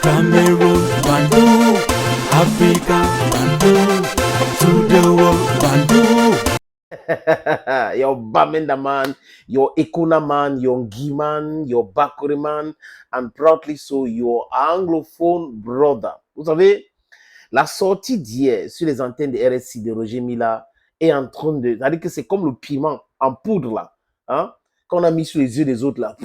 Cameroon, Bandung, Africa, Bandung, to the world, Bandung. Your Bamenda man, your Ekuna man, your Giman, your Bakuri man, and proudly so your anglophone brother. Vous savez, la sortie d'hier sur les antennes de RSI de Roger Mila est en train de... C'est-à-dire que c'est comme le piment en poudre là, hein, qu'on a mis sur les yeux des autres là.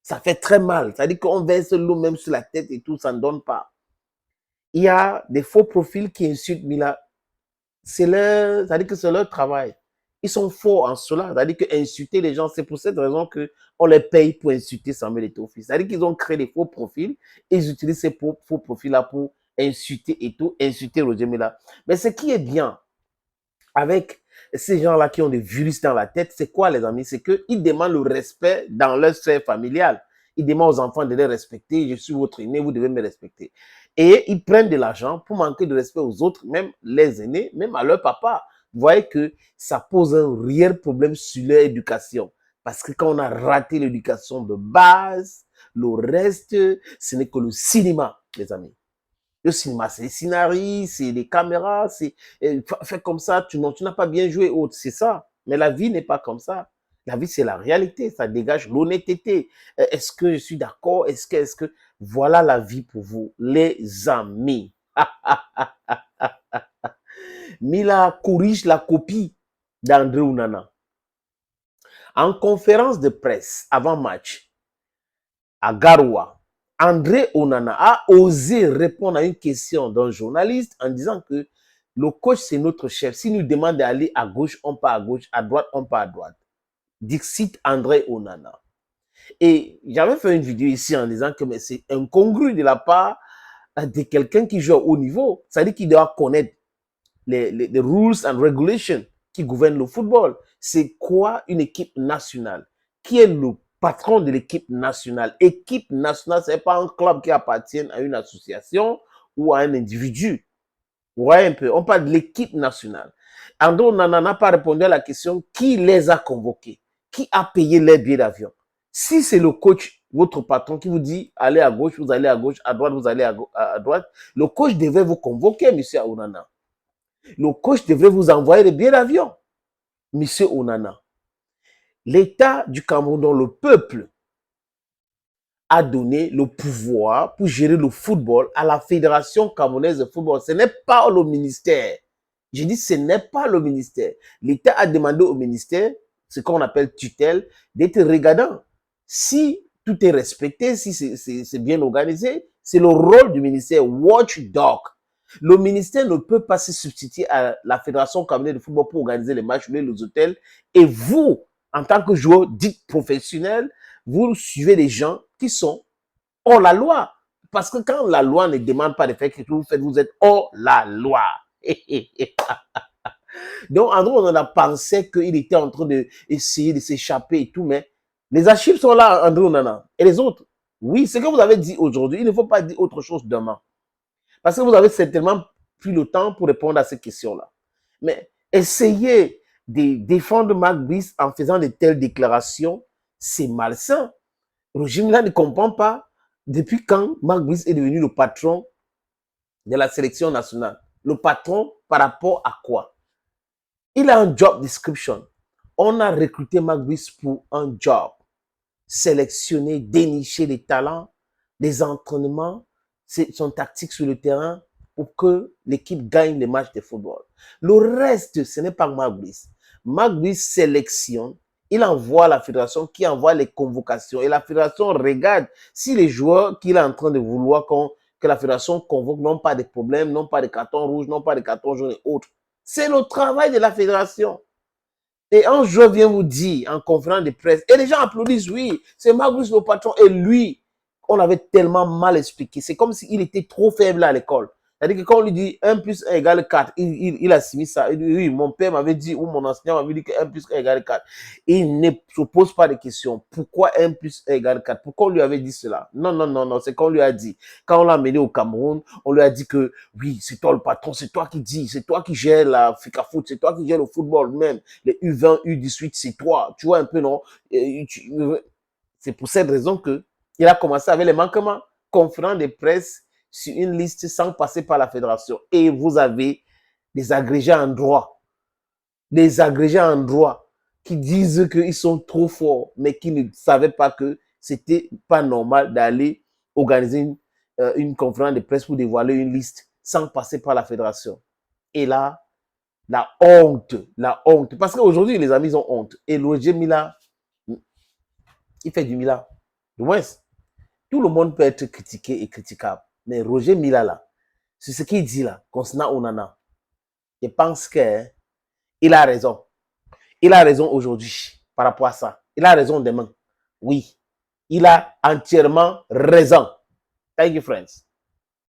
Ça fait très mal. C'est-à-dire qu'on verse l'eau même sur la tête et tout, ça ne donne pas. Il y a des faux profils qui insultent Mila. C'est-à-dire que c'est leur travail. Ils sont forts en cela. C'est-à-dire qu'insulter les gens, c'est pour cette raison qu'on les paye pour insulter Samuel Eto'o. C'est-à-dire qu'ils ont créé des faux profils et ils utilisent ces faux profils-là pour insulter Eto'o, insulter Roger Mila. Mais ce qui est bien avec ces gens-là qui ont des virus dans la tête, c'est quoi, les amis? C'est qu'ils demandent le respect dans leur sphère familiale. Ils demandent aux enfants de les respecter. Je suis votre aîné, vous devez me respecter. Et ils prennent de l'argent pour manquer de respect aux autres, même les aînés, même à leur papa. Vous voyez que ça pose un réel problème sur leur éducation. Parce que quand on a raté l'éducation de base, le reste, ce n'est que le cinéma, les amis. Le cinéma, c'est les scénarii, c'est les caméras, c'est fais comme ça, tu n'as pas bien joué, autre, c'est ça. Mais la vie n'est pas comme ça. La vie, c'est la réalité, ça dégage l'honnêteté. Est-ce que je suis d'accord? Est-ce que... Voilà la vie pour vous, les amis. Mila corrige la copie d'André Onana. En conférence de presse avant match, à Garoua, André Onana a osé répondre à une question d'un journaliste en disant que le coach, c'est notre chef. S'il nous demande d'aller à gauche, on part à gauche, à droite, on part à droite. Dixit André Onana. Et j'avais fait une vidéo ici en disant que c'est incongru de la part de quelqu'un qui joue au haut niveau. C'est-à-dire qu'il doit connaître les rules and regulations qui gouvernent le football. C'est quoi une équipe nationale? Qui est le patron de l'équipe nationale? Équipe nationale, ce n'est pas un club qui appartient à une association ou à un individu. Vous voyez un peu, on parle de l'équipe nationale. André Onana n'a pas répondu à la question qui les a convoqués, qui a payé les billets d'avion. Si c'est le coach, votre patron qui vous dit allez à gauche, vous allez à gauche, à droite, vous allez à droite, le coach devait vous convoquer, monsieur Onana. Le coach devrait vous envoyer des billets d'avion, monsieur Onana. L'État du Cameroun, dont le peuple a donné le pouvoir pour gérer le football à la Fédération camerounaise de football. Ce n'est pas le ministère. Je dis ce n'est pas le ministère. L'État a demandé au ministère, ce qu'on appelle tutelle, d'être regardant. Si tout est respecté, si c'est bien organisé, c'est le rôle du ministère, watchdog. Le ministère ne peut pas se substituer à la Fédération camerounaise de football pour organiser les matchs, les hôtels. Et vous, en tant que joueur dit professionnel, vous suivez des gens qui sont hors la loi. Parce que quand la loi ne demande pas de faire quelque chose, vous faites, vous êtes hors la loi. Donc, en gros, on a pensé qu'il était en train d'essayer de s'échapper et tout, mais les archives sont là, André Onana. Et les autres, oui, ce que vous avez dit aujourd'hui, il ne faut pas dire autre chose demain. Parce que vous avez certainement plus le temps pour répondre à ces questions-là. Mais essayez de défendre Marc Brice en faisant de telles déclarations, c'est malsain. Roger Mila ne comprend pas depuis quand Marc Brice est devenu le patron de la sélection nationale. Le patron par rapport à quoi? Il a un job description. On a recruté Marc Brice pour un job. Sélectionner, dénicher les talents, les entraînements, son tactique sur le terrain pour que l'équipe gagne les matchs de football. Le reste, ce n'est pas Marc Brice. Marc Brice sélectionne, il envoie à la fédération qui envoie les convocations et la fédération regarde si les joueurs qu'il est en train de vouloir que la fédération convoque n'ont pas de problèmes, n'ont pas de carton rouge, n'ont pas de carton jaune et autres. C'est le travail de la fédération. Et un joueur vient vous dire en conférence de presse, et les gens applaudissent, oui, c'est Marc Brice le patron, et lui, on avait tellement mal expliqué. C'est comme s'il était trop faible à l'école. C'est-à-dire que quand on lui dit 1 plus 1 égale 4, il assimile ça. Il dit, oui, mon père m'avait dit, ou mon enseignant m'avait dit que 1 plus 1 égale 4. Et il ne se pose pas de questions. Pourquoi 1 plus 1 égale 4? Pourquoi on lui avait dit cela? Non, non, non, non, c'est qu'on lui a dit. Quand on l'a amené au Cameroun, on lui a dit que, oui, c'est toi le patron, c'est toi qui dis, c'est toi qui gères la FICA Foot, c'est toi qui gères le football même. Les U20, U18, c'est toi. Tu vois un peu, non? C'est pour cette raison que il a commencé avec les manquements. conférence de presse sur une liste sans passer par la fédération. Et vous avez des agrégés en droit. Des agrégés en droit qui disent qu'ils sont trop forts, mais qui ne savaient pas que c'était pas normal d'aller organiser une conférence de presse pour dévoiler une liste sans passer par la fédération. Et là, la honte. Parce qu'aujourd'hui, les amis, ils ont honte. Et Roger Mila, il fait du Mila. Du moins, tout le monde peut être critiqué et critiquable. Mais Roger Mila, là, c'est ce qu'il dit là, concernant Onana. Je pense qu'il a raison. Il a raison aujourd'hui par rapport à ça. Il a raison demain. Oui, il a entièrement raison. Thank you, friends.